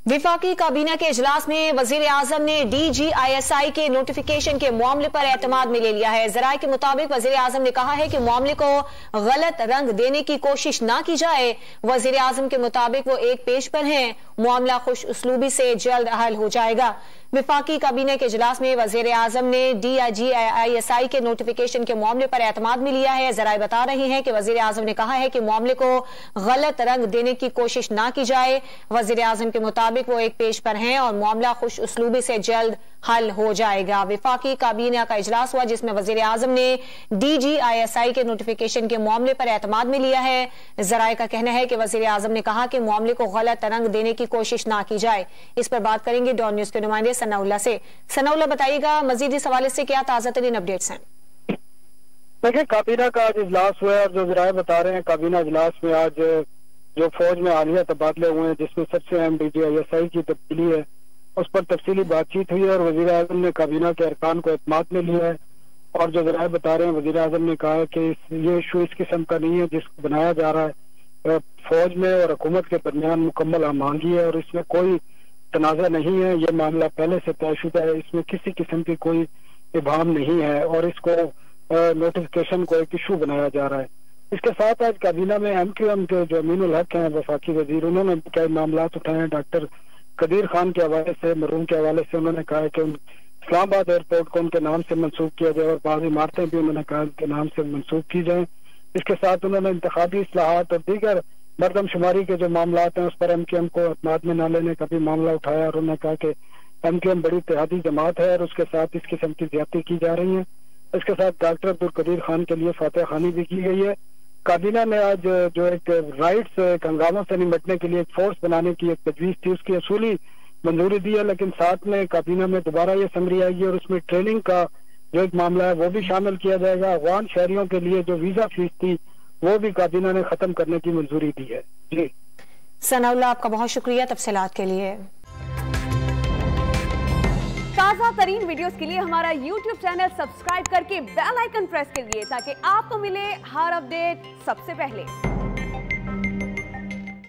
विफाकी काबीना के इजलास में वजीर आजम ने DGISI के नोटिफिकेशन के मामले पर एतमाद में ले लिया है। जराये के मुताबिक वजीर आजम ने कहा है कि मामले को गलत रंग देने की कोशिश ना की जाए। वजीर आजम के मुताबिक वो एक पेज पर हैं, मामला खुश उसलूबी से जल्द हल हो जाएगा। विफाकी काबीना के इजलास में वजीर आजम ने DGISI के नोटिफिकेशन के मामले पर एतमाद में लिया है। जराये बता रहे हैं कि वजीर आजम ने कहा है कि मामले को गलत रंग देने की कोशिश ना की जाए। वजीर आजम के मुताबिक वो एक पेज पर हैं और मामला खुश उसलूबी से जल्द हल हो जाएगा। विफाकी काबीना का इजलास हुआ जिसमें वजीर आजम ने DGISI के नोटिफिकेशन के मामले पर एतमाद में लिया है। जराये का कहना है कि वजीर आजम ने कहा कि मामले को गलत रंग देने की कोशिश ना की जाए। इस पर बात करेंगे डॉन न्यूज के नुमाइंदे सनाउल्लाह से। सनाउल्लाह, बताइएगा मजीद इस हवाले से क्या ताजा तरीन अपडेट्स हैं? देखिए, काबीना का आज इजलास हुआ है और जो जराये बता रहे हैं काबीना इजलास में आज जो फौज में हालिया तबादले हुए हैं जिसमें सबसे अहम DGISI की तब्दीली है, उस पर तफसीली बातचीत हुई है और वजीर आजम ने काबीना के अरकान को एतमाद में लिया है। और जो जराये बता रहे हैं वजीर आजम ने कहा है कि ये इशू इस किस्म का नहीं है जिसको बनाया जा रहा है। फौज में और हुकूमत के दरमियान मुकम्मल हमआहंगी है और इसमें कोई तनाज़ा नहीं है। ये मामला पहले से तयशुदा है, इसमें किसी किस्म की कोई इबाहम नहीं है और इसको नोटिफिकेशन को एक इशू बनाया जा रहा है। इसके साथ आज काबीना में MQM के जो अमीनुल हक हैं वफाकी वजीर, उन्होंने कई मामला उठाए हैं। डॉक्टर कदीर खान के हवाले से, मरहूम के हवाले से उन्होंने कहा है कि इस्लामाबाद एयरपोर्ट को उनके नाम से मंसूब किया जाए और बाज़ इमारतें भी उन्होंने कहा उनके नाम से मंसूब की जाए। इसके साथ उन्होंने इंतखाबी इस्लाहात और दीगर मरदमशुमारी के जो मामला हैं उस पर MQM को एतमाद में न लेने का भी मामला उठाया और उन्होंने कहा कि MQM बड़ी इत्तेहादी जमात है और उसके साथ इस किस्म की ज्यादती की जा रही है। इसके साथ डॉक्टर अब्दुल कदीर खान के लिए फातह खानी भी की गई है। काबीना ने आज जो एक राइट्स हंगामों से निपटने के लिए एक फोर्स बनाने की एक तजवीज थी, उसकी असूली मंजूरी दी है, लेकिन साथ में काबीना में दोबारा ये समरी आएगी और उसमें ट्रेनिंग का जो एक मामला है वो भी शामिल किया जाएगा। अफगान शहरियों के लिए जो वीजा फीस थी वो भी काबीना ने खत्म करने की मंजूरी दी है। जी सनाउल्लाह, आपका बहुत शुक्रिया तफसीलात के लिए। ताज़ा तरीन वीडियोस के लिए हमारा YouTube चैनल सब्सक्राइब करके बेल आइकन प्रेस करिए ताकि आपको मिले हर अपडेट सबसे पहले।